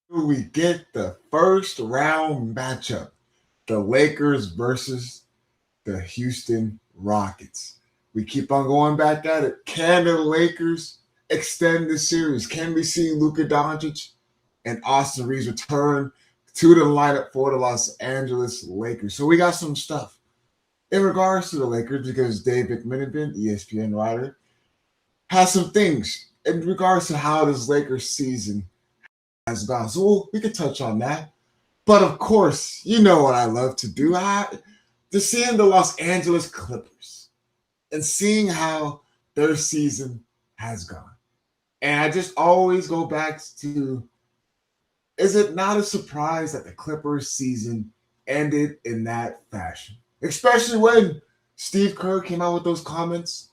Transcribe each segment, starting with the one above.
We get the first round matchup, the Lakers versus the Houston Rockets. We keep on going back at it. Can the Lakers extend the series? Can we see Luka Doncic and Austin Reeves return to the lineup for the Los Angeles Lakers? So we got some stuff in regards to the Lakers because Dave McMenamin, ESPN writer, has some things in regards to how this Lakers season has gone. So we could touch on that. But of course, you know what I love to do. Just seeing the Los Angeles Clippers and seeing how their season has gone. And I just always go back to, is it not a surprise that the Clippers season ended in that fashion? Especially when Steve Kerr came out with those comments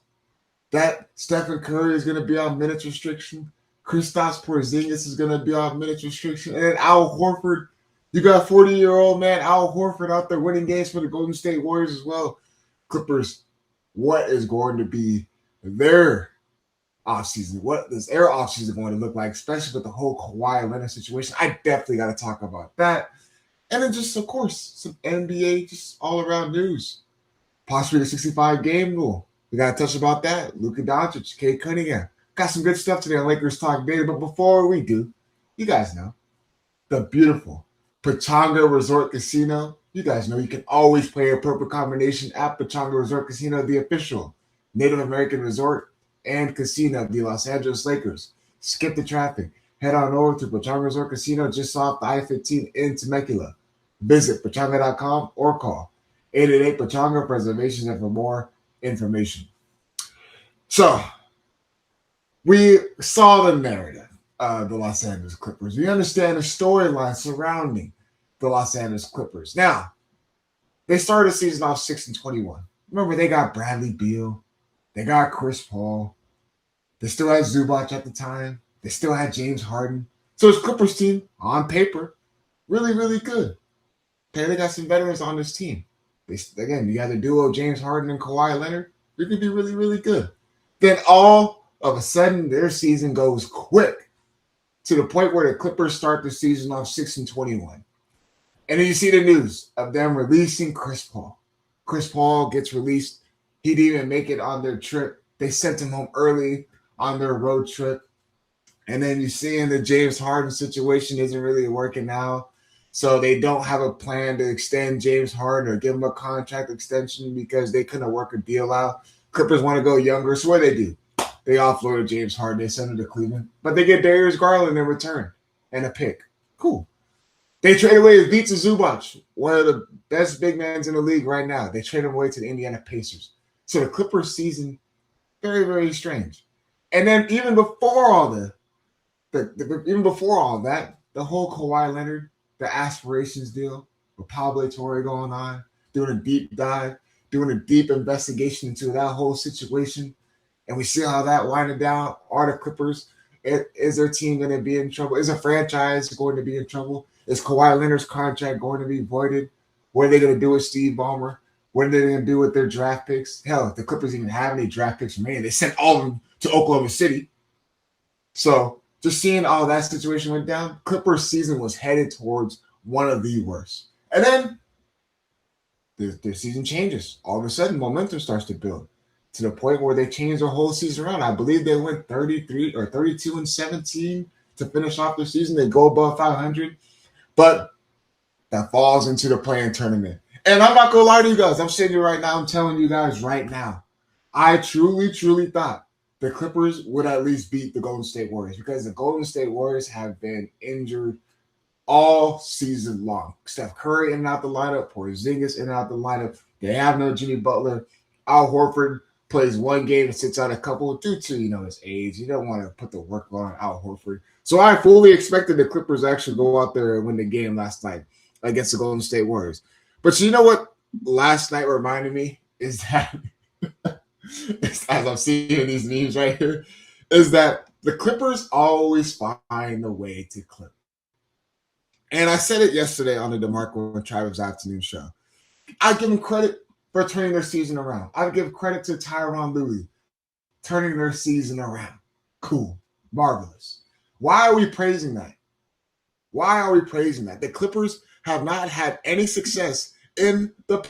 that Stephen Curry is going to be on minutes restriction, Kristaps Porzingis is going to be on minutes restriction, and then Al Horford. You got 40-year-old man Al Horford out there winning games for the Golden State Warriors as well. Clippers, what is going to be their offseason? What is their offseason going to look like, especially with the whole Kawhi Leonard situation? I definitely got to talk about that. And then just, of course, some NBA, just all-around news. Possibly the 65-game rule. We got to touch about that. Luka Doncic, Kate Cunningham. Got some good stuff today on Lakers Talk Daily. But before we do, you guys know, the beautiful Pechanga Resort Casino. You guys know you can always play a perfect combination at Pechanga Resort Casino, the official Native American resort and casino of the Los Angeles Lakers. Skip the traffic. Head on over to Pechanga Resort Casino just off the I-15 in Temecula. Visit pechanga.com or call 888-PECHANGA for reservations and for more information. So, we saw the narrative of the Los Angeles Clippers. We understand the storyline surrounding the Los Angeles Clippers. Now, they started the season off 6-21. Remember, they got Bradley Beal. They got Chris Paul. They still had Zubac at the time. They still had James Harden. So this Clippers team, on paper, really, really good. Okay, they got some veterans on this team. Again, you got the duo James Harden and Kawhi Leonard. They could be really, really good. Then all of a sudden, their season goes quick to the point where the Clippers start the season off 6-21. And then you see the news of them releasing Chris Paul. Chris Paul gets released. He didn't even make it on their trip. They sent him home early on their road trip. And then you see in the James Harden situation isn't really working out. So they don't have a plan to extend James Harden or give him a contract extension because they couldn't work a deal out. Clippers want to go younger. So what do? They offloaded James Harden. They sent him to Cleveland. But they get Darius Garland in return and a pick. Cool. They trade away Ivica Zubac, one of the best big men in the league right now. They trade him away to the Indiana Pacers. So the Clippers season, very, very strange. And then even before all that, the whole Kawhi Leonard, the aspirations deal with Pablo Torre going on, doing a deep dive, doing a deep investigation into that whole situation. And we see how that winded down. Are the Clippers, is their team going to be in trouble? Is a franchise going to be in trouble? Is Kawhi Leonard's contract going to be voided? What are they going to do with Steve Ballmer? What are they going to do with their draft picks? Hell, if the Clippers didn't even have any draft picks remaining, they sent all of them to Oklahoma City. So just seeing all that situation went down, Clippers season was headed towards one of the worst. And then their season changes. All of a sudden, momentum starts to build to the point where they changed their whole season around. I believe they went 33 or 32-17 to finish off their season. They go above 500, but that falls into the play-in tournament. And I'm not going to lie to you guys. I'm sitting here right now. I'm telling you guys right now. I truly, truly thought the Clippers would at least beat the Golden State Warriors because the Golden State Warriors have been injured all season long. Steph Curry in and out the lineup, Porzingis in and out the lineup. They have no Jimmy Butler. Al Horford plays one game and sits out a couple due to, his age. You don't want to put the work on Al Horford. So I fully expected the Clippers to actually go out there and win the game last night against the Golden State Warriors. But you know what last night reminded me is that, as I'm seeing these memes right here, is that the Clippers always find a way to clip. And I said it yesterday on the DeMarco and Travis afternoon show. I give them credit for turning their season around. I give credit to Tyronn Lue turning their season around. Cool. Marvelous. Why are we praising that? Why are we praising that? The Clippers have not had any success in the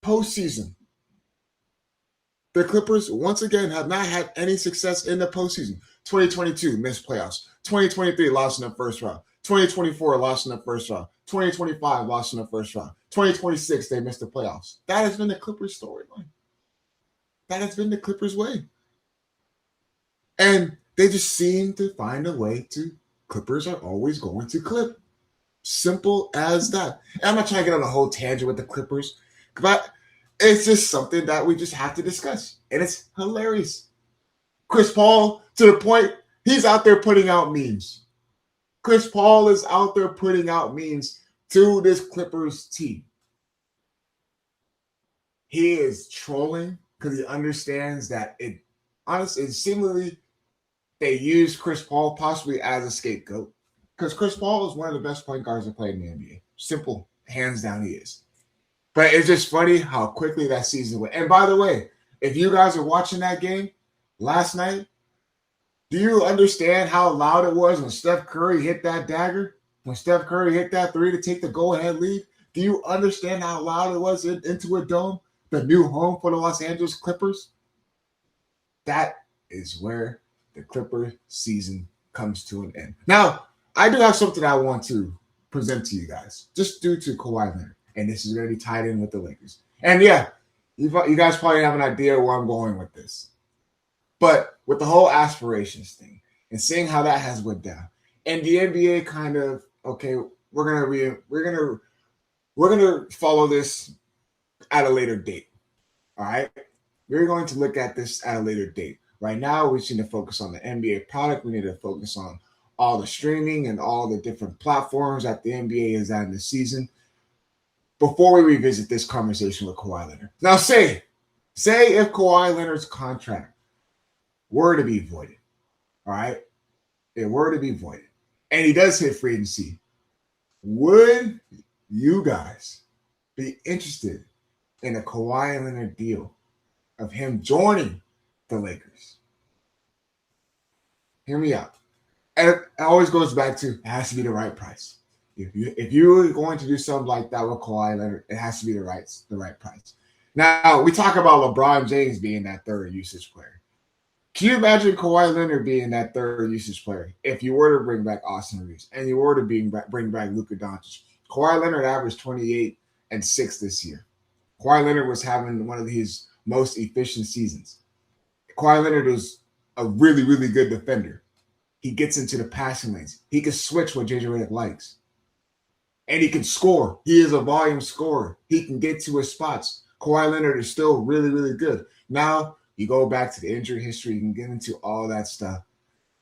postseason. The Clippers, once again, have not had any success in the postseason. 2022 missed playoffs. 2023 lost in the first round. 2024 lost in the first round. 2025 lost in the first round. 2026 they missed the playoffs. That has been the Clippers storyline. That has been the Clippers way. And they just seem to find a way to, Clippers are always going to clip. Simple as that. And I'm not trying to get on a whole tangent with the Clippers, but it's just something that we just have to discuss. And it's hilarious. Chris Paul, to the point, he's out there putting out memes. Chris Paul is out there putting out memes to this Clippers team. He is trolling because he understands that seemingly they use Chris Paul possibly as a scapegoat. Because Chris Paul is one of the best point guards to play in the NBA. Simple, hands down he is. But it's just funny how quickly that season went. And by the way, if you guys are watching that game last night, do you understand how loud it was when Steph Curry hit that dagger? When Steph Curry hit that three to take the go-ahead lead? Do you understand how loud it was into a dome? The new home for the Los Angeles Clippers? That is where the Clipper season comes to an end. Now, I do have something I want to present to you guys, just due to Kawhi Leonard. And this is going to be tied in with the Lakers. And yeah, you guys probably have an idea where I'm going with this. But with the whole aspirations thing and seeing how that has went down, and the NBA kind of, okay, we're gonna follow this at a later date. All right, we're going to look at this at a later date. Right now, we need to focus on the NBA product. We need to focus on all the streaming and all the different platforms that the NBA is at in the season before we revisit this conversation with Kawhi Leonard. Now, say if Kawhi Leonard's contract were to be voided, all right, it were to be voided, and he does hit free agency, would you guys be interested in a Kawhi Leonard deal of him joining the Lakers? Hear me out. And it always goes back to, it has to be the right price. If you're going to do something like that with Kawhi Leonard, it has to be the right price. Now, we talk about LeBron James being that third usage player. Can you imagine Kawhi Leonard being that third usage player if you were to bring back Austin Reeves and you were to bring back Luka Doncic? Kawhi Leonard averaged 28 and 6 this year. Kawhi Leonard was having one of his most efficient seasons. Kawhi Leonard is a really, really good defender. He gets into the passing lanes. He can switch what JJ Redick likes. And he can score. He is a volume scorer. He can get to his spots. Kawhi Leonard is still really, really good. Now, you go back to the injury history. You can get into all that stuff.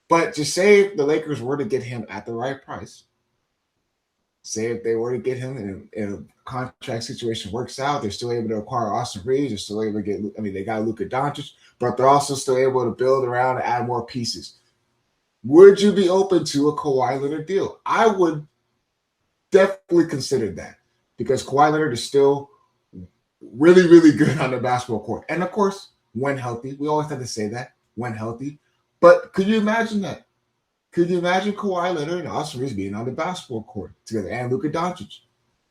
But just say if the Lakers were to get him at the right price, say if they were to get him in a contract situation works out, they're still able to acquire Austin Reeves. They're still able to get, they got Luka Doncic, but they're also still able to build around and add more pieces. Would you be open to a Kawhi Leonard deal? I would definitely consider that because Kawhi Leonard is still really, really good on the basketball court. And of course, when healthy, we always have to say that, when healthy. But could you imagine that? Could you imagine Kawhi Leonard and Austin Reeves being on the basketball court together and Luka Doncic?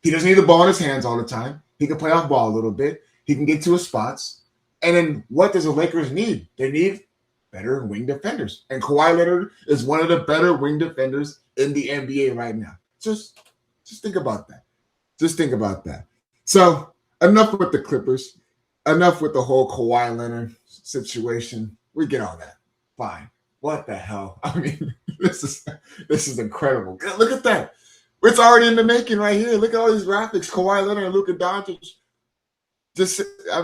He doesn't need the ball in his hands all the time. He can play off ball a little bit. He can get to his spots. And then what does the Lakers need? They need better wing defenders. And Kawhi Leonard is one of the better wing defenders in the NBA right now. Just think about that. Just think about that. So enough with the Clippers. Enough with the whole Kawhi Leonard situation. We get all that. Fine. What the hell? I mean, this is incredible. Look at that. It's already in the making right here. Look at all these graphics. Kawhi Leonard and Luka Doncic.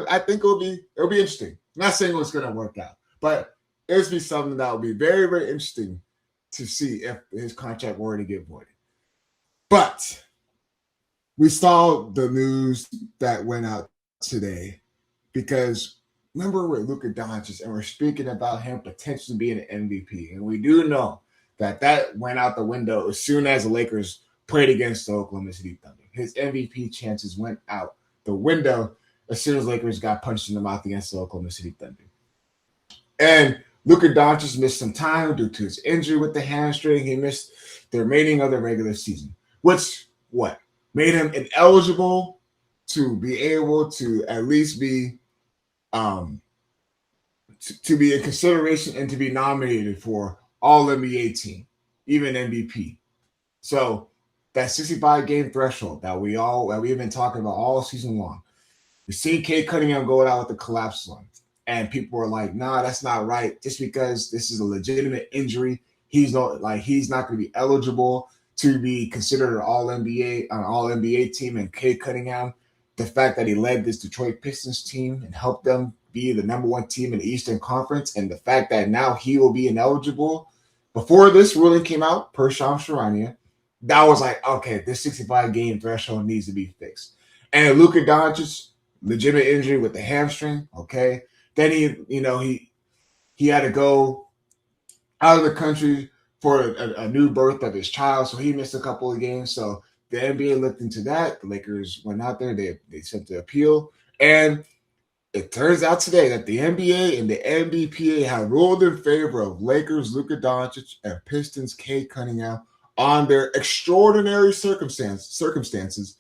I think it'll be interesting. I'm not saying it's going to work out, but it'll be something that will be very, very interesting to see if his contract were to get voided. But we saw the news that went out today because remember with Luka Doncic, and we're speaking about him potentially being an MVP. And we do know that went out the window as soon as the Lakers played against the Oklahoma City Thunder. His MVP chances went out the window as soon as Lakers got punched in the mouth against the Oklahoma City Thunder. And Luka Doncic missed some time due to his injury with the hamstring. He missed the remaining of the regular season, which what made him ineligible to be able to at least be to be in consideration and to be nominated for All NBA team, even MVP. So that 65 game threshold that we've been talking about all season long. We see Cade Cunningham going out with a collapse lung, and people were like, "Nah, that's not right. Just because this is a legitimate injury, he's not going to be eligible to be considered an All NBA team." And Cade Cunningham, the fact that he led this Detroit Pistons team and helped them be the number one team in the Eastern Conference, and the fact that now he will be ineligible. Before this ruling came out, per Shams Charania, that was like, okay, this 65 game threshold needs to be fixed. And Luka Doncic, legitimate injury with the hamstring, okay. Then he had to go out of the country for a new birth of his child, so he missed a couple of games. So the NBA looked into that. The Lakers went out there, they sent the appeal, and it turns out today that the NBA and the NBPA have ruled in favor of Lakers Luka Doncic and Pistons Cade Cunningham on their extraordinary circumstances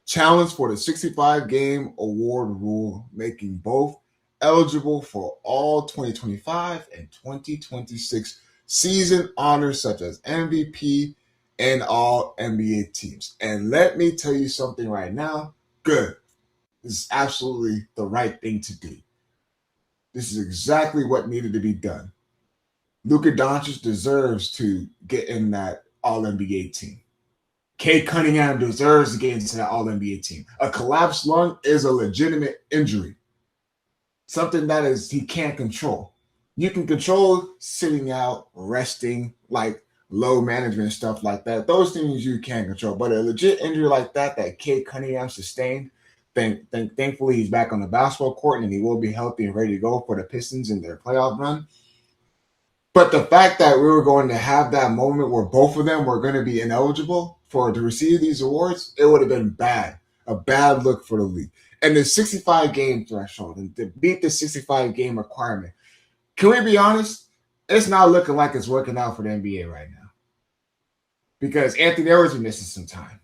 challenge for the 65 game award rule, making both eligible for all 2025 and 2026 season honors such as MVP and all NBA teams. And let me tell you something right now. Good. This is absolutely the right thing to do. This is exactly what needed to be done. Luka Doncic deserves to get in that All-NBA team. Cade Cunningham deserves to get into that All-NBA team. A collapsed lung is a legitimate injury. Something that he can't control. You can control sitting out, resting, like low management stuff like that. Those things you can control. But a legit injury like that Cade Cunningham sustained, thankfully he's back on the basketball court and he will be healthy and ready to go for the Pistons in their playoff run. But the fact that we were going to have that moment where both of them were going to be ineligible to receive these awards, it would have been bad. A bad look for the league. And the 65 game threshold, and to beat the 65 game requirement, can we be honest? It's not looking like it's working out for the NBA right now. Because Anthony Edwards is missing some time.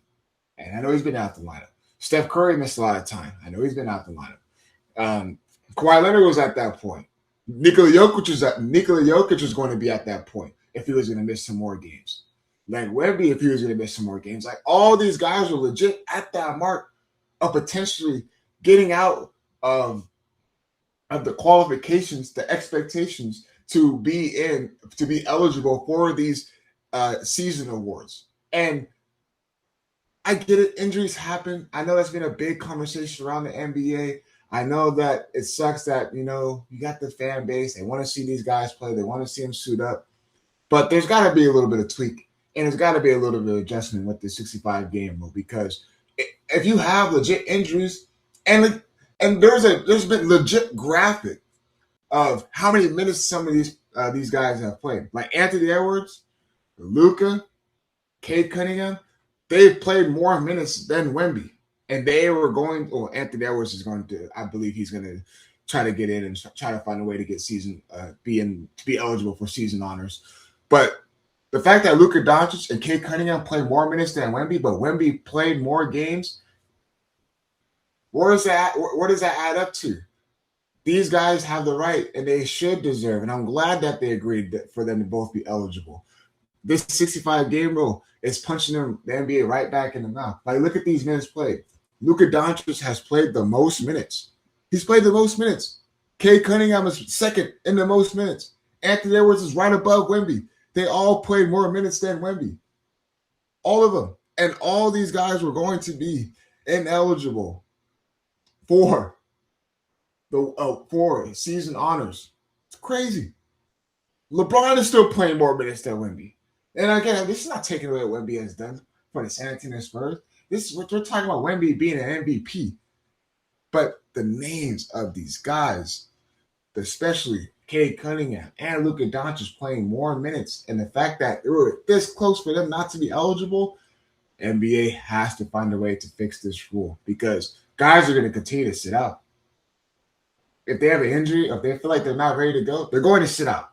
And I know he's been out the lineup. Steph Curry missed a lot of time. I know he's been out the lineup. Kawhi Leonard was at that point. Nikola Jokic was going to be at that point if he was going to miss some more games. Like Wemby, if he was going to miss some more games. Like all these guys were legit at that mark of potentially getting out of the qualifications, the expectations to be eligible for these season awards. And I get it. Injuries happen. I know that's been a big conversation around the NBA. I know that it sucks that, you got the fan base. They want to see these guys play. They want to see them suit up. But there's got to be a little bit of tweak. And there's got to be a little bit of adjustment with the 65 game rule. Because if you have legit injuries, and there's been legit graphic of how many minutes some of these guys have played. Like Anthony Edwards, Luka, Cade Cunningham, they've played more minutes than Wemby. And they were Anthony Edwards is going to, I believe he's going to try to get in and try to find a way to get to be eligible for season honors. But the fact that Luka Doncic and Cade Cunningham played more minutes than Wemby, but Wemby played more games, where does that add up to? These guys have the right and they should deserve, and I'm glad that they agreed for them to both be eligible. This 65 game rule is punching the NBA right back in the mouth. Like, look at these minutes played. Luka Doncic has played the most minutes. He's played the most minutes. Cade Cunningham is second in the most minutes. Anthony Edwards is right above Wemby. They all played more minutes than Wemby. All of them. And all these guys were going to be ineligible for season honors. It's crazy. LeBron is still playing more minutes than Wemby. And again, this is not taking away what Wemby has done for the San Antonio Spurs. This is what we're talking about, Wemby being an MVP. But the names of these guys, especially Cade Cunningham and Luka Doncic playing more minutes, and the fact that they were this close for them not to be eligible, NBA has to find a way to fix this rule because guys are going to continue to sit out. If they have an injury, if they feel like they're not ready to go, they're going to sit out.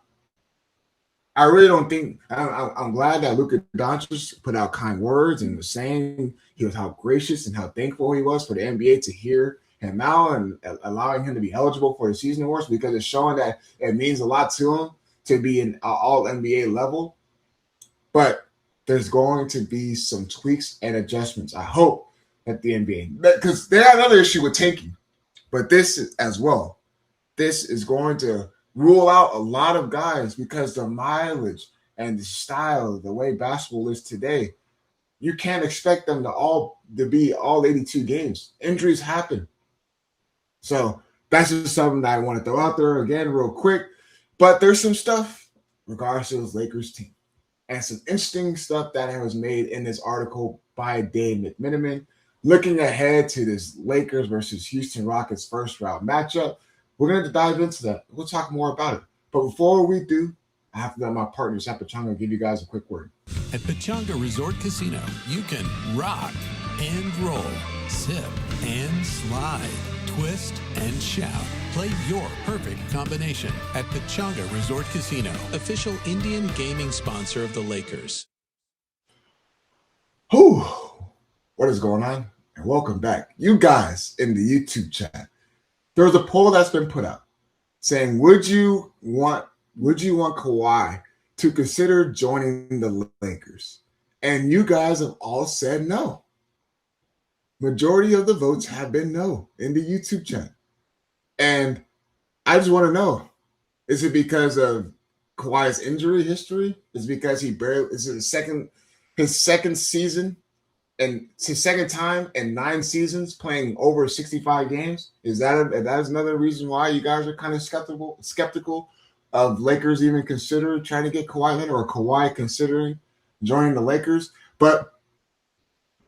I really don't think I'm glad that Luka Doncic put out kind words and was saying he was how gracious and how thankful he was for the NBA to hear him out and allowing him to be eligible for the season awards, because it's showing that it means a lot to him to be an all NBA level. But there's going to be some tweaks and adjustments, I hope, at the NBA, because they have another issue with tanking, but this as well. This is going to rule out a lot of guys because the mileage and the style, the way basketball is today, you can't expect them to be all 82 games. Injuries happen. So that's just something that I want to throw out there again real quick. But there's some stuff regards to this Lakers team and some interesting stuff that was made in this article by Dave McMenamin, looking ahead to this Lakers versus Houston Rockets first round matchup. We're going to dive into that. We'll talk more about it. But before we do, I have to let my partners at Pechanga give you guys a quick word. At Pechanga Resort Casino, you can rock and roll, sip and slide, twist and shout. Play your perfect combination at Pechanga Resort Casino, official Indian gaming sponsor of the Lakers. Whew. What is going on? And welcome back. You guys in the YouTube chat. There's a poll that's been put out saying, would you want Kawhi to consider joining the Lakers? And you guys have all said no. Majority of the votes have been no in the YouTube chat. And I just want to know, is it because of Kawhi's injury history? Is it because is it his second season? And it's his second time in 9 seasons playing over 65 games. Is that another reason why you guys are kind of skeptical of Lakers even consider trying to get Kawhi Leonard, or Kawhi considering joining the Lakers? But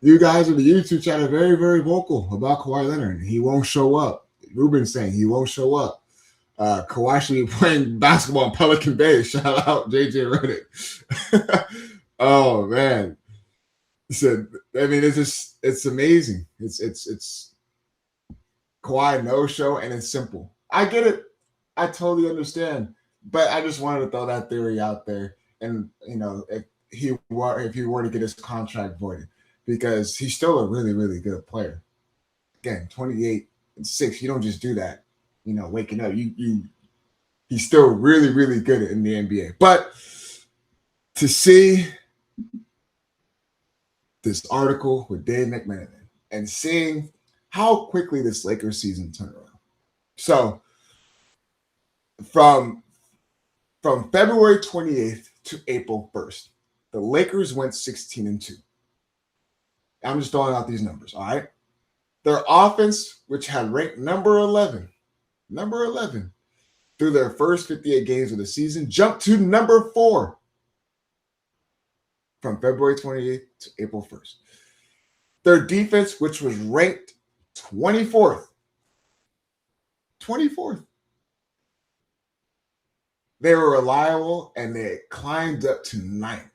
you guys in the YouTube chat are very, very vocal about Kawhi Leonard. He won't show up. Ruben's saying he won't show up. Kawhi should be playing basketball in Pelican Bay. Shout out JJ Redick. Oh man. He said, I mean, it's amazing. It's Kawhi no show, and it's simple. I get it. I totally understand. But I just wanted to throw that theory out there. And if he were to get his contract voided, because he's still a really, really good player. Again, 28 and 6. You don't just do that, waking up. He's still really, really good in the NBA. But to see this article with Dave McMenamin and seeing how quickly this Lakers season turned around. So from February 28th to April 1st, the Lakers went 16-2. I'm just throwing out these numbers, all right? Their offense, which had ranked number 11 through their first 58 games of the season, jumped to number 4 from February 28th to April 1st. Their defense, which was ranked 24th. They were reliable, and they climbed up to 9th.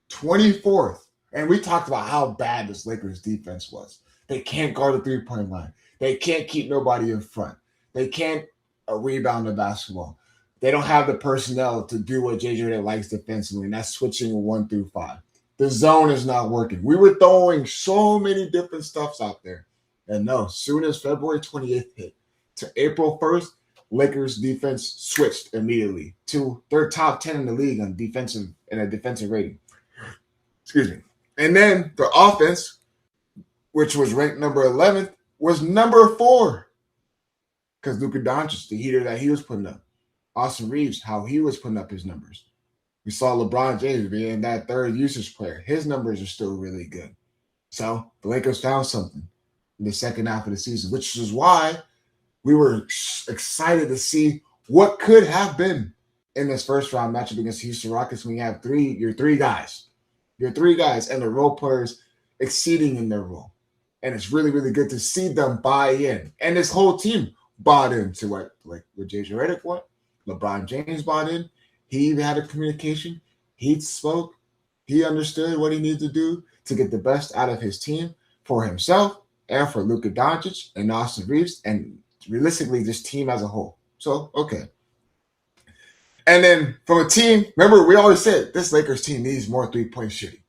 24th. And we talked about how bad this Lakers defense was. They can't guard the three-point line. They can't keep nobody in front. They can't rebound the basketball. They don't have the personnel to do what JJ likes defensively, and that's switching 1 through 5. The zone is not working. We were throwing so many different stuffs out there. And no, soon as February 28th hit to April 1st, Lakers defense switched immediately to their top 10 in the league on defensive rating. Excuse me. And then the offense, which was ranked number 11th, was number 4. Because Luka Doncic, the heater that he was putting up. Austin Reeves, how he was putting up his numbers. We saw LeBron James being that third usage player. His numbers are still really good. So the Lakers found something in the second half of the season, which is why we were excited to see what could have been in this first round matchup against Houston Rockets when you have your three guys and the role players exceeding in their role. And it's really, really good to see them buy in. And this whole team bought into what JJ Redick wanted. LeBron James bought in. He even had a communication. He spoke. He understood what he needed to do to get the best out of his team for himself and for Luka Doncic and Austin Reeves and realistically this team as a whole. So, okay. And then from a team, remember, we always said this Lakers team needs more three-point shooting.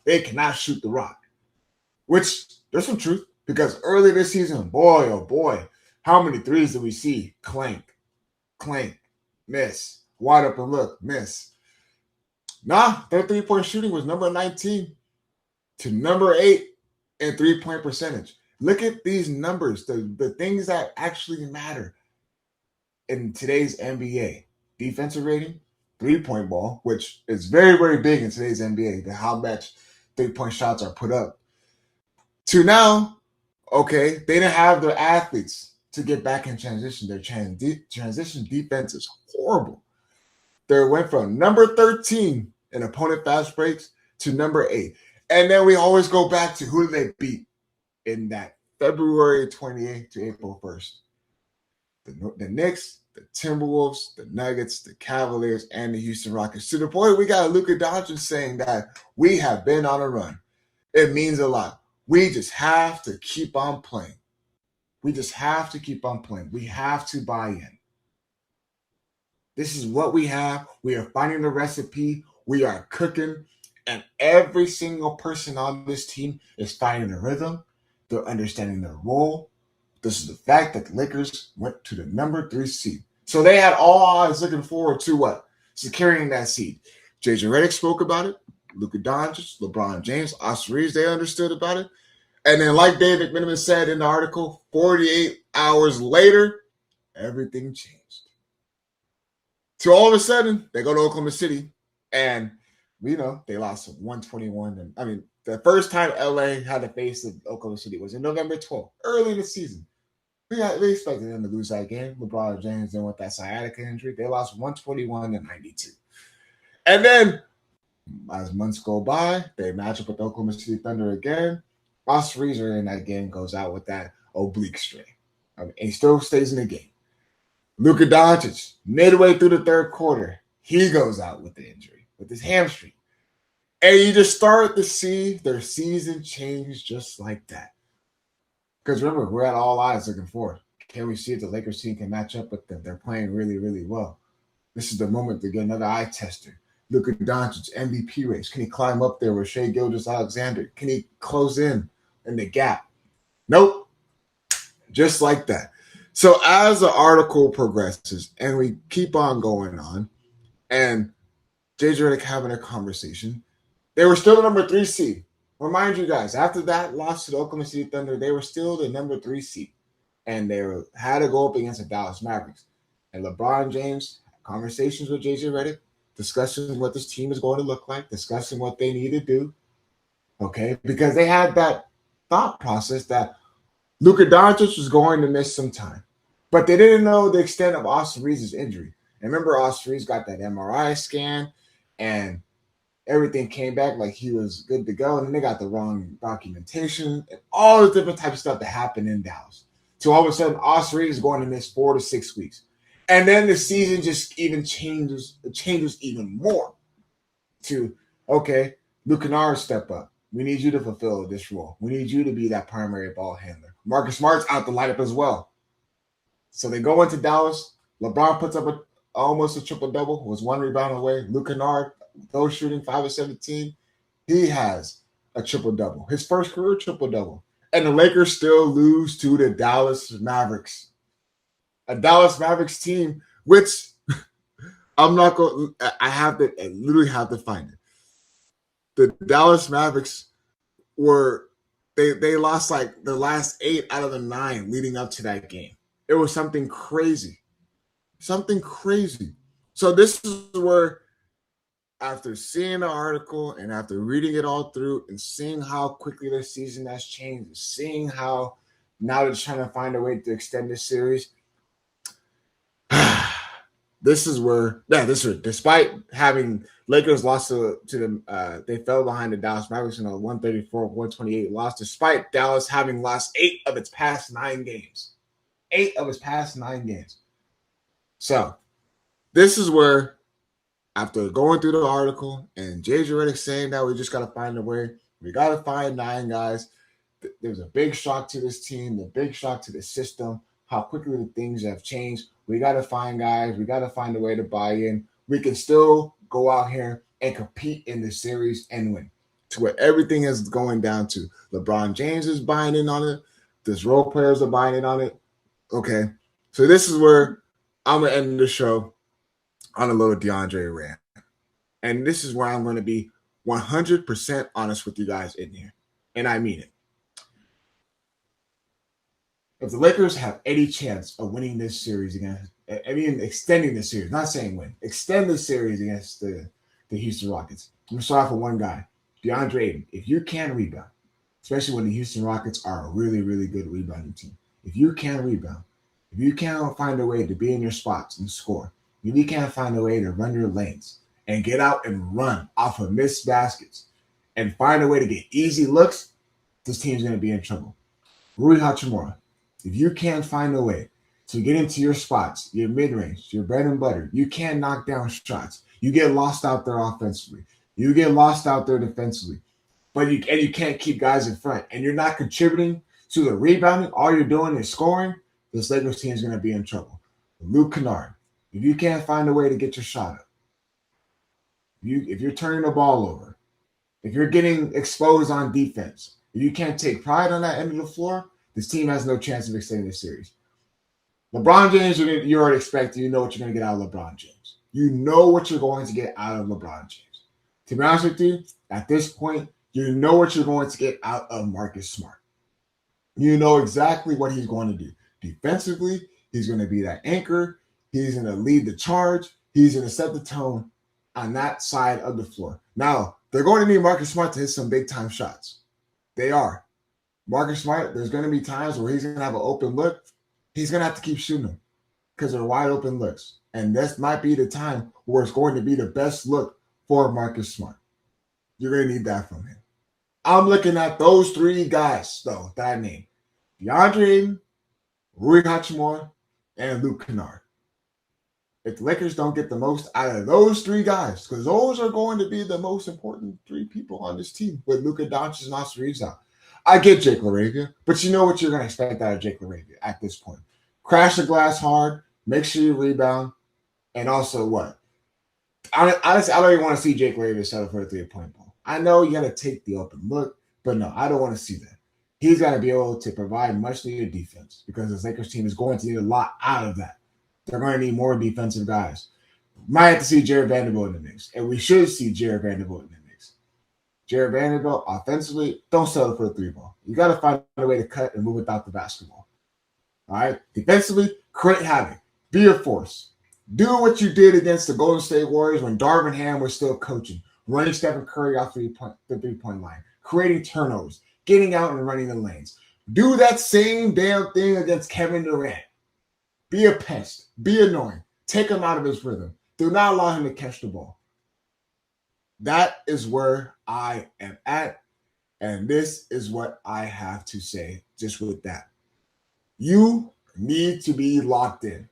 They cannot shoot the rock, which there's some truth because early this season, boy, oh boy, how many threes did we see? Clank, miss, wide open look, miss. Nah, their three-point shooting was number 19 to number 8 in three-point percentage. Look at these numbers, the things that actually matter in today's NBA. Defensive rating, three-point ball, which is very, very big in today's NBA, how much three-point shots are put up. To now, okay, they didn't have their athletes to get back in transition. Their transition defense is horrible. They went from number 13 in opponent fast breaks to number 8. And then we always go back to who did they beat in that February 28th to April 1st. The Knicks, the Timberwolves, the Nuggets, the Cavaliers, and the Houston Rockets. To the point we got Luka Doncic saying that we have been on a run. It means a lot. We just have to keep on playing. We just have to keep on playing. We have to buy in. This is what we have. We are finding the recipe. We are cooking. And every single person on this team is finding the rhythm. They're understanding their role. This is the fact that the Lakers went to the number 3 seed. So they had all eyes looking forward to what? Securing that seed. JJ Redick spoke about it. Luka Doncic, LeBron James, Austin Reeves, they understood about it. And then like David McMenamin said in the article, 48 hours later, everything changed. So all of a sudden, they go to Oklahoma City, and we know they lost 121. And I mean, the first time LA had to face Oklahoma City was in November 12th, early in the season. We expected them to lose that game. LeBron James then with that sciatica injury, they lost 121-92. And then as months go by, they match up with Oklahoma City Thunder again. Austin Reeves in that game goes out with that oblique strain. I mean, he still stays in the game. Luka Doncic, midway through the third quarter, he goes out with the injury, with his hamstring. And you just start to see their season change just like that. Because remember, we're at all eyes looking forward. Can we see if the Lakers team can match up with them? They're playing really, really well. This is the moment to get another eye tester. Luka Doncic, MVP race. Can he climb up there with Shai Gilgeous-Alexander? Can he close in the gap? Nope. Just like that. So as the article progresses and we keep on going on, and JJ Redick having a conversation, they were still the number 3 seed. Remind you guys, after that loss to the Oklahoma City Thunder, they were still the number 3 seed. And they had to go up against the Dallas Mavericks. And LeBron James had conversations with JJ Redick, discussing what this team is going to look like, discussing what they need to do. Okay? Because they had that thought process that Luka Doncic was going to miss some time. But they didn't know the extent of Austin Reeves' injury. And remember, Austin Reeves got that MRI scan, and everything came back like he was good to go. And then they got the wrong documentation and all the different types of stuff that happened in Dallas. So all of a sudden, Austin Reeves is going to miss 4 to 6 weeks. And then the season just even changes even more to, okay, Luke Kennard step up. We need you to fulfill this role. We need you to be that primary ball handler. Marcus Smart's out the lineup as well. So they go into Dallas. LeBron puts up almost a triple-double, was 1 rebound away. Luke Kennard, though shooting 5 of 17, he has a triple-double. His first career triple-double. And the Lakers still lose to the Dallas Mavericks. A Dallas Mavericks team, which I'm not going – I literally have to find it. The Dallas Mavericks were – they lost like the last 8 out of the 9 leading up to that game. It was something crazy. Something crazy. So this is where, after seeing the article and after reading it all through and seeing how quickly the season has changed, seeing how now they're trying to find a way to extend this series, despite having Lakers lost to them, they fell behind the Dallas Mavericks in a 134-128 loss, despite Dallas having lost 8 of its past 9 games. 8 of its past 9 games. So this is where, after going through the article and JJ Redick saying that we just got to find a way, we got to find 9 guys. There's a big shock to this team, a big shock to the system. how quickly the things have changed. We got to find guys. We got to find a way to buy in. We can still go out here and compete in the series and win. To where everything is going down to. LeBron James is buying in on it. This role players are buying in on it. Okay. So this is where I'm going to end the show on a little Deondre rant. And this is where I'm going to be 100% honest with you guys in here. And I mean it. If the Lakers have any chance of winning this series against, extending the series, not saying win, extend the series against the Houston Rockets, I'm going to start off with one guy, Deondre Ayton. If you can rebound, especially when the Houston Rockets are a really, really good rebounding team, if you can rebound, if you can't find a way to be in your spots and score, if you can't find a way to run your lanes and get out and run off of missed baskets and find a way to get easy looks, this team's going to be in trouble. Rui Hachimura, if you can't find a way to get into your spots, your mid-range, your bread and butter, you can't knock down shots. You get lost out there offensively. You get lost out there defensively. But you can't keep guys in front. And you're not contributing to the rebounding. All you're doing is scoring. This Lakers team is going to be in trouble. Luka Kennard, if you can't find a way to get your shot up, if you're turning the ball over, if you're getting exposed on defense, if you can't take pride on that end of the floor, this team has no chance of extending the series. LeBron James, you already expect, you know what you're going to get out of LeBron James. You know what you're going to get out of LeBron James. To be honest with you, at this point, you know what you're going to get out of Marcus Smart. You know exactly what he's going to do. Defensively, he's going to be that anchor. He's going to lead the charge. He's going to set the tone on that side of the floor. Now, they're going to need Marcus Smart to hit some big-time shots. They are. Marcus Smart, there's going to be times where he's going to have an open look. He's going to have to keep shooting them because they're wide open looks. And this might be the time where it's going to be the best look for Marcus Smart. You're going to need that from him. I'm looking at those three guys, though, that I named. Deondre Ayton, Rui Hachimura, and Luka Kennard. If the Lakers don't get the most out of those three guys, because those are going to be the most important three people on this team with Luka Doncic and Austin Reeves out. I get Jake LaRavia, but you know what you're going to expect out of Jake LaRavia at this point. Crash the glass hard, make sure you rebound, and also what? Honestly, I don't even want to see Jake LaRavia settle for a three-point ball. I know you got to take the open look, but no, I don't want to see that. He's got to be able to provide much-needed defense because this Lakers team is going to need a lot out of that. They're going to need more defensive guys. Might have to see Jared Vanderbilt in the mix, and we should see Jared Vanderbilt in the mix. Jared Vanderbilt, offensively, don't settle for a three ball. You got to find a way to cut and move without the basketball. All right? Defensively, create havoc. Be a force. Do what you did against the Golden State Warriors when Darvin Ham was still coaching, running Stephen Curry off the three-point line, creating turnovers, getting out and running the lanes. Do that same damn thing against Kevin Durant. Be a pest. Be annoying. Take him out of his rhythm. Do not allow him to catch the ball. That is where I am at, and this is what I have to say just with that. You need to be locked in.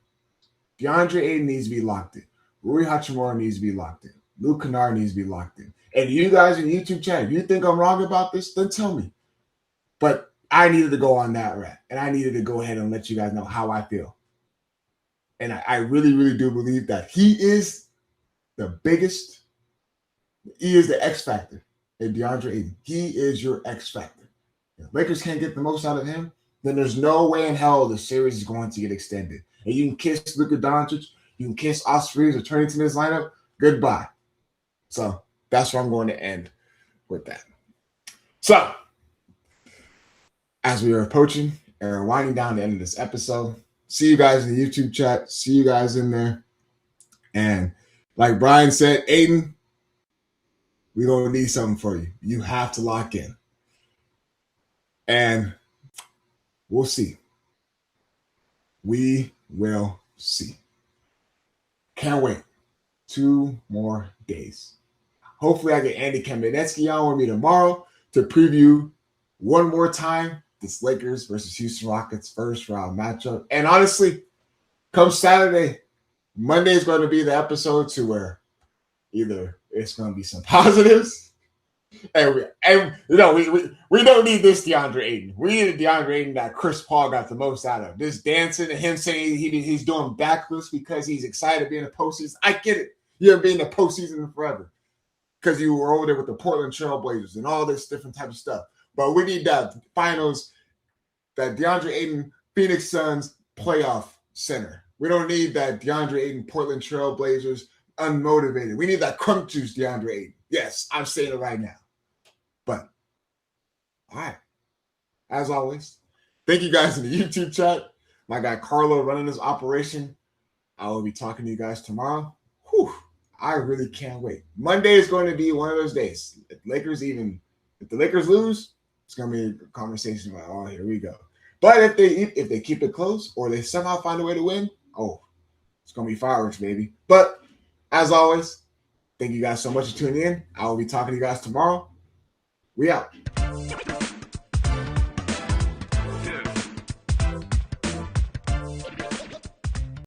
Deondre Ayton needs to be locked in. Rui Hachimura needs to be locked in. Luka Kennard needs to be locked in. And you guys in YouTube chat, if you think I'm wrong about this, then tell me. But I needed to go on that rant, and I needed to go ahead and let you guys know how I feel. And I really, really do believe that he is the biggest. He is the X factor in Deondre Ayton. He is your X factor. If Lakers can't get the most out of him, then there's no way in hell the series is going to get extended. And you can kiss Luka Doncic, you can kiss Austin Reeves or turn into this lineup. Goodbye. So that's where I'm going to end with that. So as we are approaching and we're winding down the end of this episode, see you guys in the YouTube chat. See you guys in there. And like Brian said, Aiden, we're going to need something for you. You have to lock in. And we'll see. We will see. Can't wait. 2 more days. Hopefully I get Andy Kamenetsky on with me tomorrow to preview one more time this Lakers versus Houston Rockets first round matchup. And honestly, come Saturday, Monday is going to be the episode to where either it's going to be some positives We don't need this DeAndre Ayton. We need a DeAndre Ayton that Chris Paul got the most out of. This dancing and him saying he's doing backflips because he's excited to be in the postseason. I get it. You haven't been in the postseason forever because you were over there with the Portland Trail Blazers and all this different type of stuff. But we need that finals, that DeAndre Ayton Phoenix Suns playoff center. We don't need that DeAndre Ayton Portland Trail Blazers unmotivated. We need that crunk juice DeAndre Ayton. Yes, I'm saying it right now. But, all right. As always, thank you guys in the YouTube chat. My guy Carlo running this operation. I will be talking to you guys tomorrow. Whew, I really can't wait. Monday is going to be one of those days. If the Lakers lose, it's going to be a conversation about, oh, here we go. But if they keep it close or they somehow find a way to win, oh, it's going to be fireworks, baby. But, as always, thank you guys so much for tuning in. I will be talking to you guys tomorrow. We out.